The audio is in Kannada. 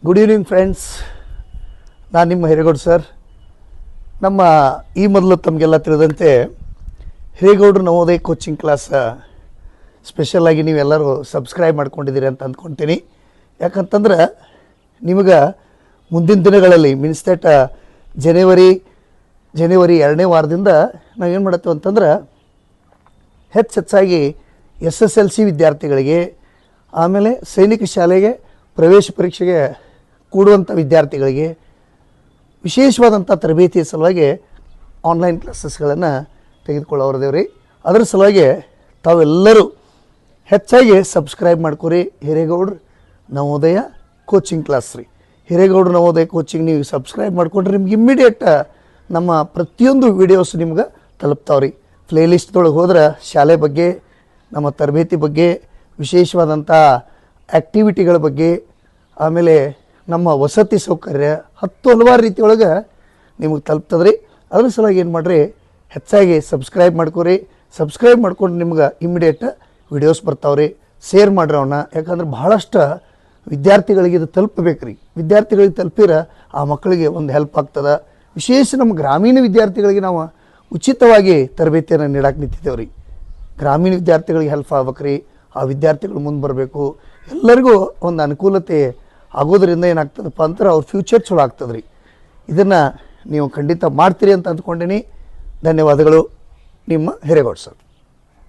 Good evening friends. ನಾನು ನಿಮ್ಮ ಹಿರೇಗೌಡ ಸರ್. ನಮ್ಮ ಈ ಮೊದಲು ತಮಗೆಲ್ಲ ತಿಳಿದಂತೆ ಹಿರೇಗೌಡರು ನವೋದಯ ಕೋಚಿಂಗ್ ಕ್ಲಾಸ್ ಸ್ಪೆಷಲಾಗಿ ನೀವೆಲ್ಲರೂ ಸಬ್ಸ್ಕ್ರೈಬ್ ಮಾಡ್ಕೊಂಡಿದ್ದೀರಿ ಅಂತ ಅಂದ್ಕೊಳ್ತೀನಿ. ಯಾಕಂತಂದ್ರೆ ನಿಮಗೆ ಮುಂದಿನ ದಿನಗಳಲ್ಲಿ ಮೀನ್ಸ್ ದಟ್ ಜನವರಿ 2ನೇ ವಾರದಿಂದ ನಾವೇನು ಮಾಡತ್ತೀವಿ ಅಂತಂದ್ರೆ ಹೆಚ್ಚಾಗಿ SSLC ವಿದ್ಯಾರ್ಥಿಗಳಿಗೆ, ಆಮೇಲೆ ಸೈನಿಕ ಶಾಲೆಗೆ ಪ್ರವೇಶ ಪರೀಕ್ಷೆಗೆ ಕೂಡುವಂಥ ವಿದ್ಯಾರ್ಥಿಗಳಿಗೆ ವಿಶೇಷವಾದಂಥ ತರಬೇತಿಯ ಸಲುವಾಗಿ ಆನ್ಲೈನ್ ಕ್ಲಾಸಸ್ಗಳನ್ನು ತೆಗೆದುಕೊಳ್ಳೋರದೇವು ರೀ. ಅದರ ಸಲುವಾಗಿ ತಾವೆಲ್ಲರೂ ಹೆಚ್ಚಾಗಿ ಸಬ್ಸ್ಕ್ರೈಬ್ ಮಾಡ್ಕೊರಿ ಹಿರೇಗೌಡ್ರು ನವೋದಯ ಕೋಚಿಂಗ್ ಕ್ಲಾಸ್ ರೀ. ಹಿರೇಗೌಡ್ರು ನವೋದಯ ಕೋಚಿಂಗ್ ನೀವು ಸಬ್ಸ್ಕ್ರೈಬ್ ಮಾಡಿಕೊಂಡ್ರೆ ನಿಮ್ಗೆ ಇಮ್ಮಿಡಿಯೇಟ್ ನಮ್ಮ ಪ್ರತಿಯೊಂದು ವೀಡಿಯೋಸ್ ನಿಮ್ಗೆ ತಲುಪ್ತಾವೆ ರೀ. ಪ್ಲೇಲಿಸ್ಟ್ದೊಳಗೆ ಹೋದ್ರೆ ಶಾಲೆ ಬಗ್ಗೆ, ನಮ್ಮ ತರಬೇತಿ ಬಗ್ಗೆ, ವಿಶೇಷವಾದಂಥ ಆ್ಯಕ್ಟಿವಿಟಿಗಳ ಬಗ್ಗೆ, ಆಮೇಲೆ ನಮ್ಮ ವಸತಿ ಸೌಕರ್ಯ ಹಲವಾರು ರೀತಿಯೊಳಗೆ ನಿಮಗೆ ತಲುಪ್ತದೆ ರೀ. ಅದ್ರ ಸಲುವಾಗಿ ಏನು ಮಾಡಿರಿ, ಹೆಚ್ಚಾಗಿ ಸಬ್ಸ್ಕ್ರೈಬ್ ಮಾಡ್ಕೊರಿ. ಸಬ್ಸ್ಕ್ರೈಬ್ ಮಾಡ್ಕೊಂಡು ನಿಮ್ಗೆ ಇಮ್ಮಿಡಿಯೇಟ್ ವಿಡಿಯೋಸ್ ಬರ್ತಾವೆ ರೀ. ಶೇರ್ ಮಾಡಿರಿ ಅವನ್ನ. ಯಾಕಂದ್ರೆ ಭಾಳಷ್ಟು ವಿದ್ಯಾರ್ಥಿಗಳಿಗೆ ಇದು ತಲುಪಬೇಕು ರೀ. ವಿದ್ಯಾರ್ಥಿಗಳಿಗೆ ತಲುಪಿರ ಆ ಮಕ್ಕಳಿಗೆ ಒಂದು ಹೆಲ್ಪ್ ಆಗ್ತದೆ. ವಿಶೇಷ ನಮ್ಮ ಗ್ರಾಮೀಣ ವಿದ್ಯಾರ್ಥಿಗಳಿಗೆ ನಾವು ಉಚಿತವಾಗಿ ತರಬೇತಿಯನ್ನು ನೀಡಕ್ಕೆ ನಿಂತಿದ್ದೇವೆ ರೀ. ಗ್ರಾಮೀಣ ವಿದ್ಯಾರ್ಥಿಗಳಿಗೆ ಹೆಲ್ಪ್ ಆಗ್ಬೇಕು ರೀ. ಆ ವಿದ್ಯಾರ್ಥಿಗಳು ಮುಂದೆ ಬರಬೇಕು. ಎಲ್ಲರಿಗೂ ಒಂದು ಅನುಕೂಲತೆ ಆಗೋದ್ರಿಂದ ಏನಾಗ್ತದಪ್ಪ ಅಂದ್ರೆ ಅವ್ರ ಫ್ಯೂಚರ್ ಚಲೋ ಆಗ್ತದೆ ರೀ. ಇದನ್ನು ನೀವು ಖಂಡಿತ ಮಾಡ್ತೀರಿ ಅಂತ ಅಂದ್ಕೊಂಡೀನಿ. ಧನ್ಯವಾದಗಳು. ನಿಮ್ಮ ಹಿರೇಗೌಡ ಸರ್.